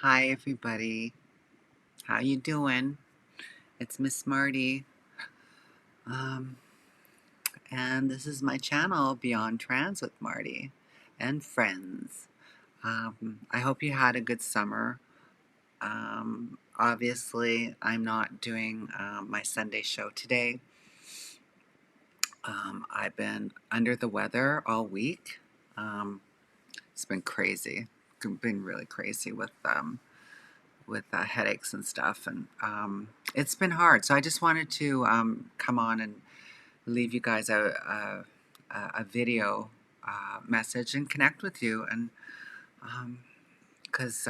Hi everybody, how you doing? It's Miss Mardi, um, and this is my channel Beyond Trans with Mardi and friends. I hope you had a good summer. Obviously, I'm not doing my Sunday show today. I've been under the weather all week. It's been crazy. It's been really crazy with headaches and stuff, and it's been hard. So I just wanted to come on and leave you guys a video message and connect with you, and because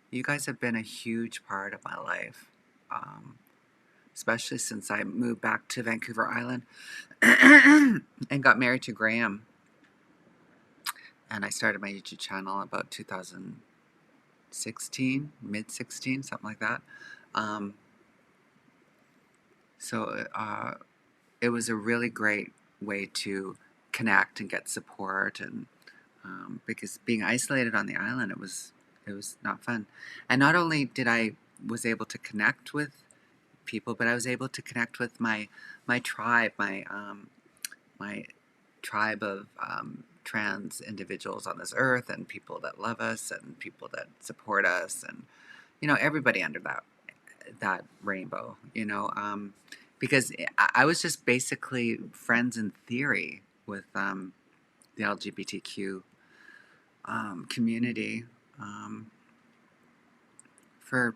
you guys have been a huge part of my life, especially since I moved back to Vancouver Island and got married to Graham, and I started my YouTube channel about 2016, mid-16, something like that. So it was a really great way to connect and get support, and because being isolated on the island, it was not fun. And not only did I was able to connect with people, but I was able to connect with my tribe, my tribe of trans individuals on this earth, and people that love us and people that support us, and everybody under that rainbow, because I was just basically friends in theory with the LGBTQ community for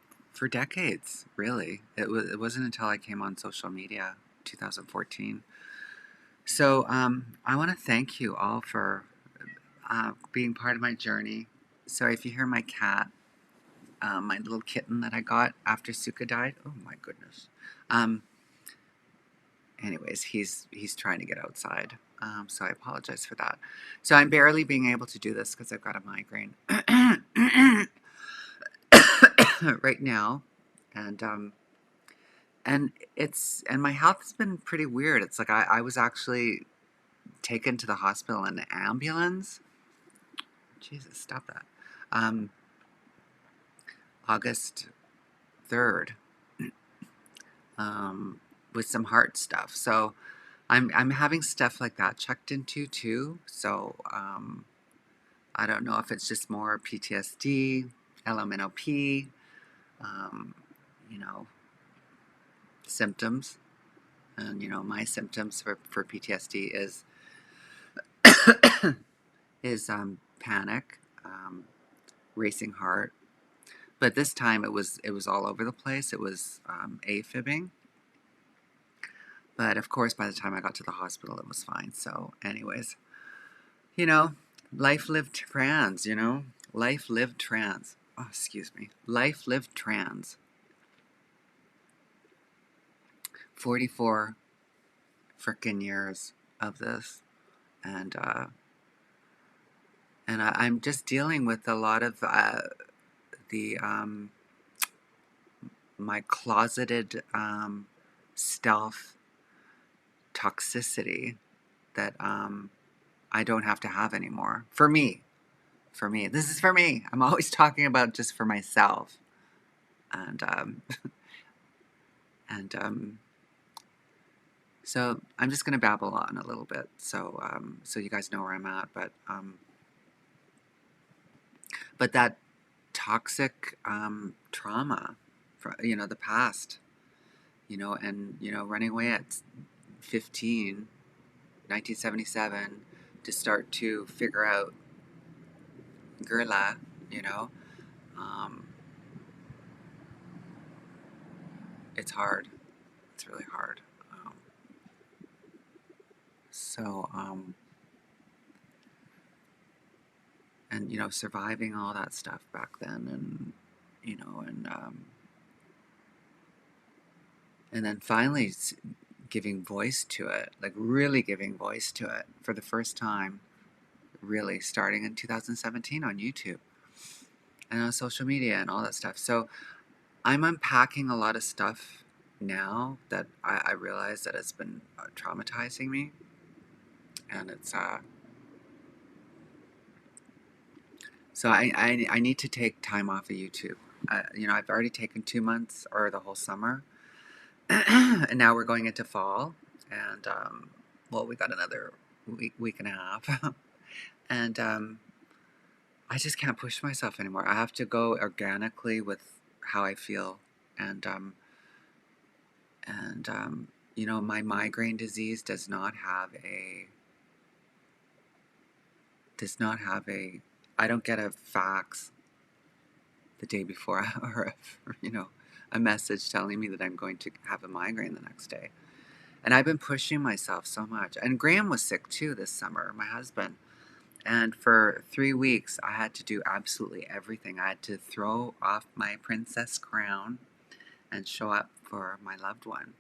decades. Really, it wasn't until I came on social media, 2014. So I want to thank you all for being part of my journey. Sorry if you hear my cat, my little kitten that I got after Suka died. Oh my goodness. Anyways, he's trying to get outside. So I apologize for that. So I'm barely being able to do this because I've got a migraine right now, and my health has been pretty weird. It's like I was actually taken to the hospital in an ambulance. Jesus, stop that. August 3rd, with some heart stuff. So I'm having stuff like that checked into too. So I don't know if it's just more PTSD, LMNOP, you know, symptoms. And my symptoms for PTSD is panic, racing heart. But this time it was all over the place. It was AFibing. But of course, by the time I got to the hospital, it was fine. So, anyways, life lived trans. Life lived trans. Oh, excuse me. Life lived trans. 44 frickin' years of this, and I'm just dealing with a lot of the my closeted stealth toxicity that I don't have to have anymore. For me, this is for me. I'm always talking about just for myself, and and so I'm just gonna babble on a little bit, so so you guys know where I'm at, but that toxic trauma, the past, and running away at 15, 1977, to start to figure out Gerla, um, it's hard. It's really hard. So, and surviving all that stuff back then, and and then finally giving voice to it, like really giving voice to it for the first time, really starting in 2017 on YouTube and on social media and all that stuff. So I'm unpacking a lot of stuff now that I realize that it's been traumatizing me, and it's So I need to take time off of YouTube. I've already taken 2 months or the whole summer, and now we're going into fall, and well, we got another week and a half, and I just can't push myself anymore. I have to go organically with how I feel, and my migraine disease does not have a. I don't get a fax the day before or a message telling me that I'm going to have a migraine the next day. And I've been pushing myself so much. And Graham was sick too this summer, my husband. And for 3 weeks, I had to do absolutely everything. I had to throw off my princess crown and show up for my loved one.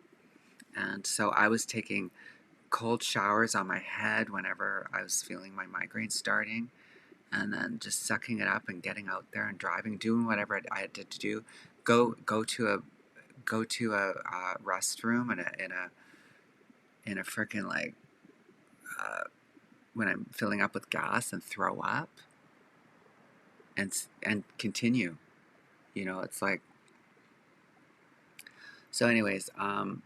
And so I was taking cold showers on my head whenever I was feeling my migraine starting, and then just sucking it up and getting out there and driving, doing whatever I had to do. Go to a restroom in a freaking when I'm filling up with gas and throw up and continue. It's like, so. Anyways, I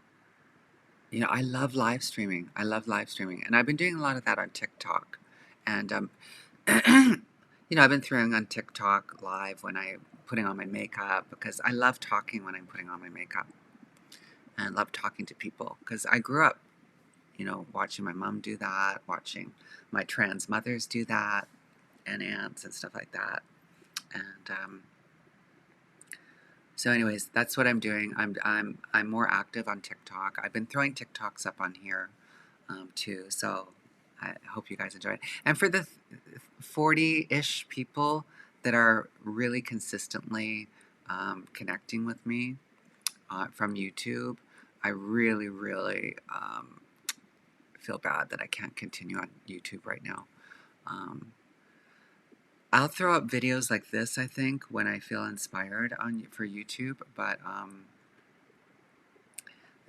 love live streaming. And I've been doing a lot of that on TikTok, and I've been throwing on TikTok live when I'm putting on my makeup, because I love talking when I'm putting on my makeup, and love talking to people, because I grew up, watching my mom do that, watching my trans mothers do that, and aunts and stuff like that. And so, anyways, that's what I'm doing. I'm more active on TikTok. I've been throwing TikToks up on here too. So I hope you guys enjoy it. And for the 40-ish people that are really consistently connecting with me from YouTube, I really, really feel bad that I can't continue on YouTube right now. I'll throw up videos like this, I think, when I feel inspired for YouTube, but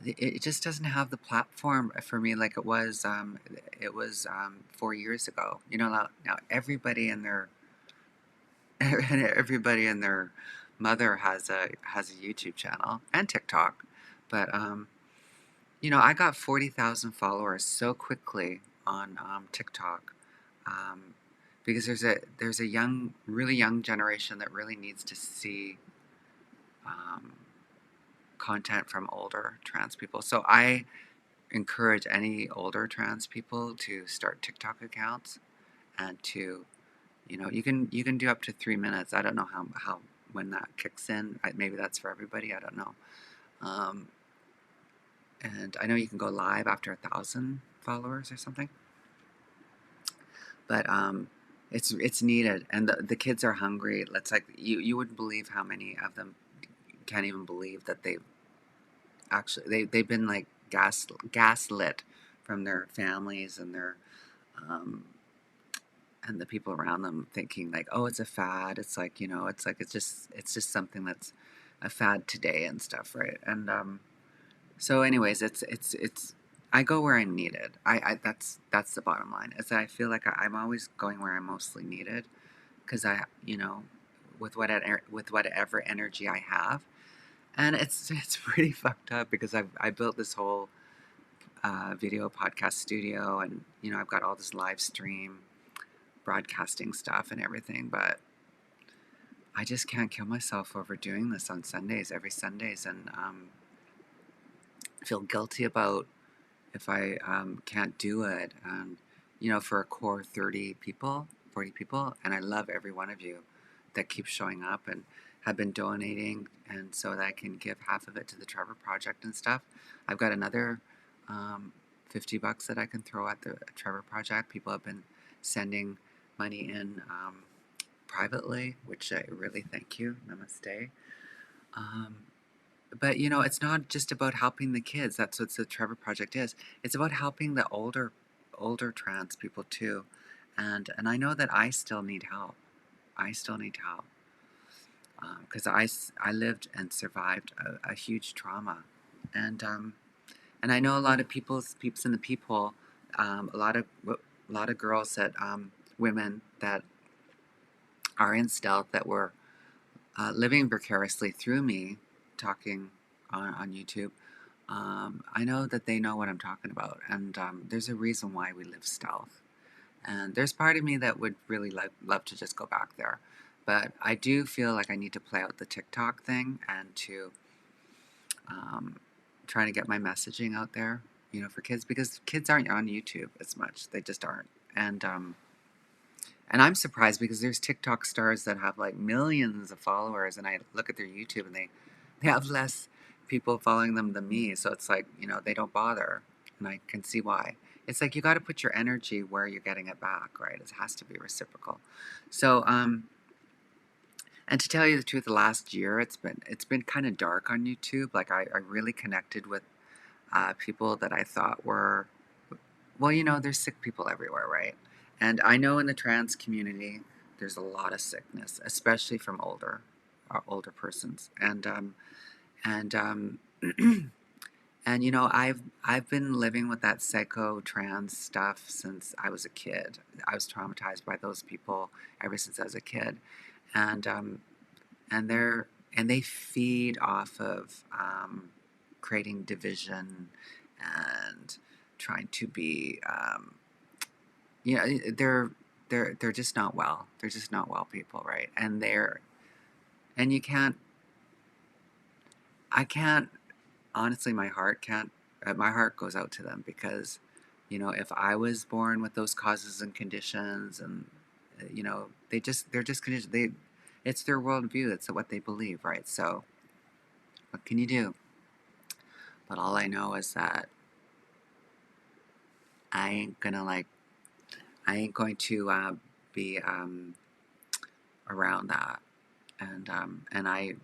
it just doesn't have the platform for me like it was 4 years ago. Now everybody and their everybody and their mother has a YouTube channel and TikTok, but I got 40,000 followers so quickly on TikTok, because there's a really young generation that really needs to see content from older trans people. So I encourage any older trans people to start TikTok accounts, and to, you can do up to 3 minutes. I don't know how when that kicks in. Maybe that's for everybody. I don't know. And I know you can go live after 1,000 followers or something. But it's needed, and the kids are hungry. It's like you wouldn't believe how many of them can't even believe that they've been like gaslit from their families and their and the people around them, thinking like, oh, it's a fad. It's like, it's just something that's a fad today and stuff, right? And so anyways, it's I go where I'm needed. That's the bottom line. Is that I feel like I'm always going where I'm mostly needed, because with whatever energy I have. And it's pretty fucked up, because I built this whole video podcast studio, and I've got all this live stream broadcasting stuff and everything, but I just can't kill myself over doing this on Sundays, every Sundays, and feel guilty about if I can't do it. And for a core 40 people, and I love every one of you that keeps showing up and have been donating, and so that I can give half of it to the Trevor Project and stuff. I've got another $50 that I can throw at the Trevor Project. People have been sending money in privately, which I really thank you. Namaste. But it's not just about helping the kids. That's what the Trevor Project is. It's about helping the older trans people too. And I know that I still need help. Because I lived and survived a huge trauma, and I know a lot of peeps in the peephole, a lot of girls that women that are in stealth that were living vicariously through me talking on YouTube, I know that they know what I'm talking about. And there's a reason why we live stealth. And there's part of me that would really love to just go back there. But I do feel like I need to play out the TikTok thing and to try to get my messaging out there, for kids, because kids aren't on YouTube as much. They just aren't. And I'm surprised because there's TikTok stars that have like millions of followers, and I look at their YouTube and they have less people following them than me. So it's like, they don't bother. And I can see why. It's like you got to put your energy where you're getting it back, right? It has to be reciprocal. So, and to tell you the truth, the last year it's been kind of dark on YouTube. Like I really connected with people that I thought were, well, there's sick people everywhere, right? And I know in the trans community, there's a lot of sickness, especially from older persons. And and I've been living with that psycho trans stuff since I was a kid. I was traumatized by those people ever since I was a kid, and and they're and they feed off of creating division and trying to be they're just not well. They're just not well people, right? And you can't. I can't. Honestly, my heart goes out to them because, if I was born with those causes and conditions, and they're just conditioned. It's their worldview. It's what they believe, right? So, what can you do? But all I know is that I ain't gonna I ain't going to be around that, and I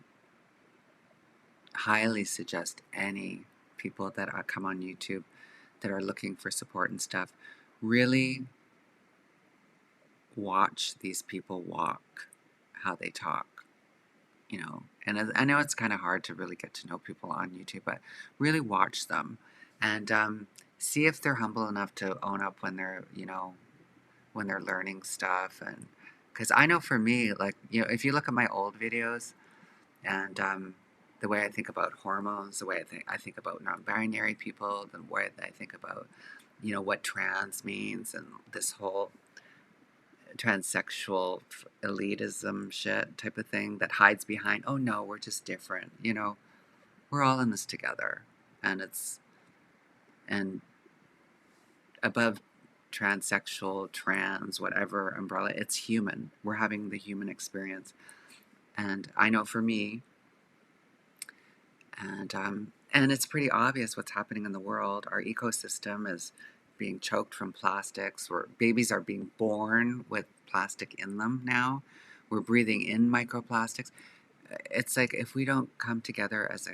highly suggest any people that come on YouTube that are looking for support and stuff, really watch these people walk, how they talk, And I know it's kind of hard to really get to know people on YouTube, but really watch them and see if they're humble enough to own up when when they're learning stuff. And because I know for me, like, if you look at my old videos and the way I think about hormones, the way I think about non-binary people, the way I think about, what trans means and this whole transsexual elitism shit type of thing that hides behind, oh no, we're just different. We're all in this together. And above transsexual, trans, whatever umbrella, it's human. We're having the human experience. And I know for me, and it's pretty obvious what's happening in the world. Our ecosystem is being choked from plastics, where babies are being born with plastic in them now. We're breathing in microplastics. It's like if we don't come together as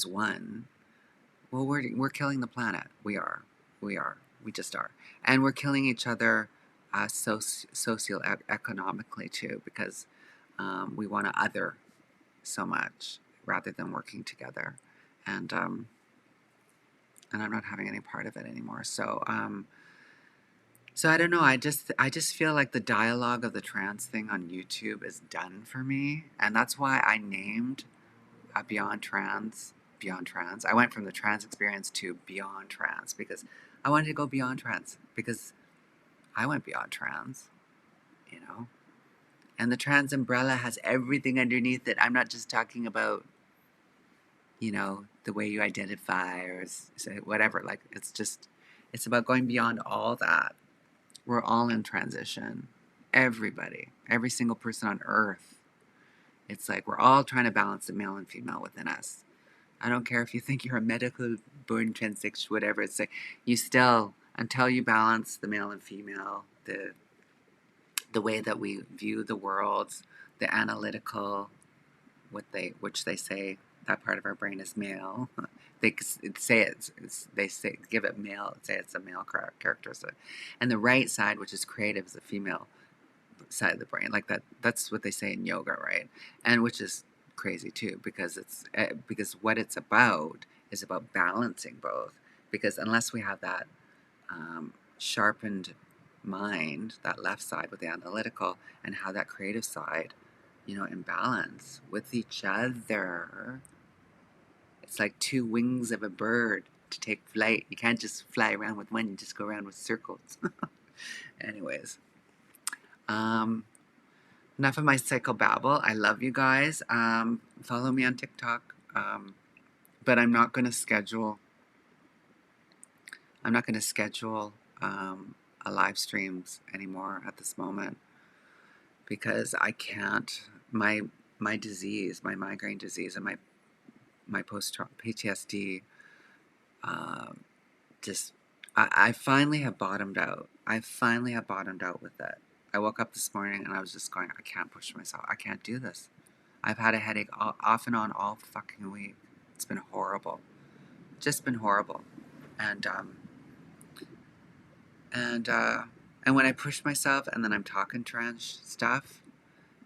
one, well, we're killing the planet. We are. We just are, and we're killing each other socioeconomically too, because we want to other so much rather than working together, and I'm not having any part of it anymore. So I don't know. I just feel like the dialogue of the trans thing on YouTube is done for me, and that's why I named Beyond Trans. Beyond Trans. I went from the trans experience to Beyond Trans because I wanted to go beyond trans because I went beyond trans, And the trans umbrella has everything underneath it. I'm not just talking about, the way you identify or whatever. Like, it's about going beyond all that. We're all in transition. Everybody, every single person on earth. It's like we're all trying to balance the male and female within us. I don't care if you think you're a medical born transsexual, whatever. It's like you still, until you balance the male and female, the way that we view the world, the analytical, which they say that part of our brain is male. They say give it male, say it's a male characteristic, and the right side, which is creative, is the female side of the brain. Like that's what they say in yoga, right? And which is crazy too, because because what it's about is about balancing both. Because unless we have that sharpened mind, that left side with the analytical, and how that creative side, in balance with each other. It's like two wings of a bird to take flight. You can't just fly around with one, you just go around with circles. Anyways, enough of my psychobabble. I love you guys. Follow me on TikTok. But I'm not going to schedule a live streams anymore at this moment, because I can't. My disease, my migraine disease, and my post PTSD, just I finally have bottomed out. I finally have bottomed out with it. I woke up this morning and I was just going, I can't push myself. I can't do this. I've had a headache off and on all fucking week. It's been horrible. Just been horrible. And when I push myself and then I'm talking trans stuff,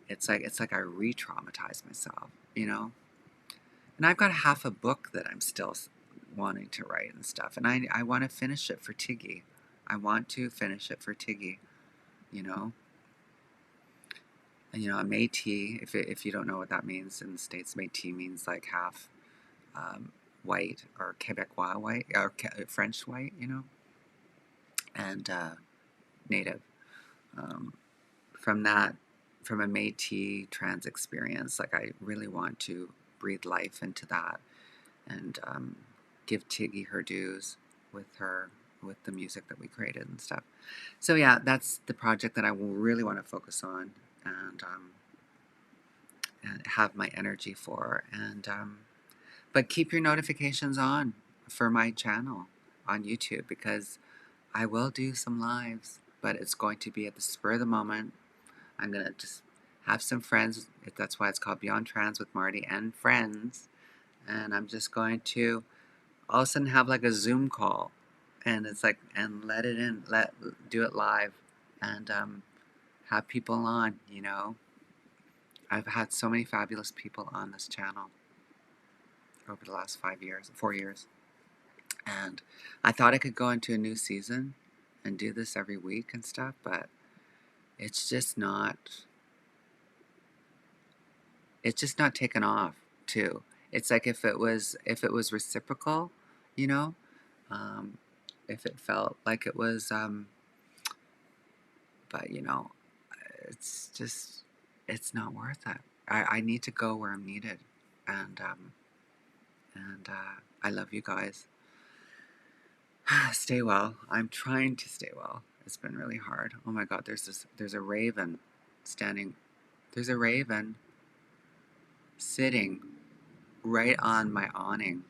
it's like I re-traumatize myself, And I've got half a book that I'm still wanting to write and stuff, and I want to finish it for Tiggy. I want to finish it for Tiggy, And a Métis, if you don't know what that means in the States, Métis means like half white, or Quebecois white, or French white, and Native. From a Métis trans experience, like I really want to breathe life into that, and give Tiggy her dues with the music that we created and stuff. So yeah, that's the project that I really want to focus on, and have my energy for. And but keep your notifications on for my channel on YouTube, because I will do some lives, but it's going to be at the spur of the moment. I'm going to just have some friends. That's why it's called Beyond Trans with Mardi and Friends. And I'm just going to all of a sudden have like a Zoom call. And it's like, and let it in, do it live. And have people on, I've had so many fabulous people on this channel over the last 4 years. And I thought I could go into a new season and do this every week and stuff, but it's just not taken off too. It's like if it was reciprocal, if it felt like it was, but it's not worth it. I need to go where I'm needed, and I love you guys. Stay well. I'm trying to stay well. It's been really hard. Oh my God, there's a raven standing. There's a raven sitting right on my awning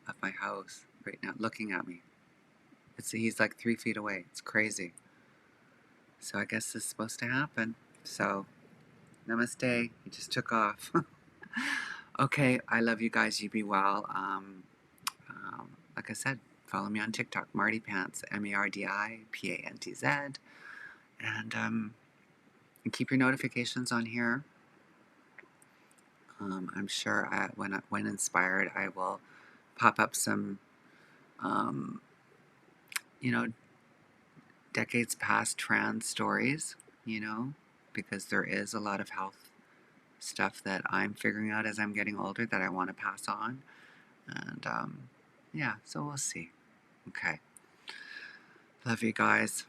of my house right now, looking at me. He's like 3 feet away. It's crazy. So I guess this is supposed to happen. So, namaste. He just took off. Okay, I love you guys. You be well. Like I said, follow me on TikTok, Mardi Pants, MARDIPANTZ, and keep your notifications on here. I'm sure when inspired, I will pop up some, decades past trans stories, because there is a lot of health stuff that I'm figuring out as I'm getting older that I want to pass on. And yeah, so we'll see. Okay. Love you guys.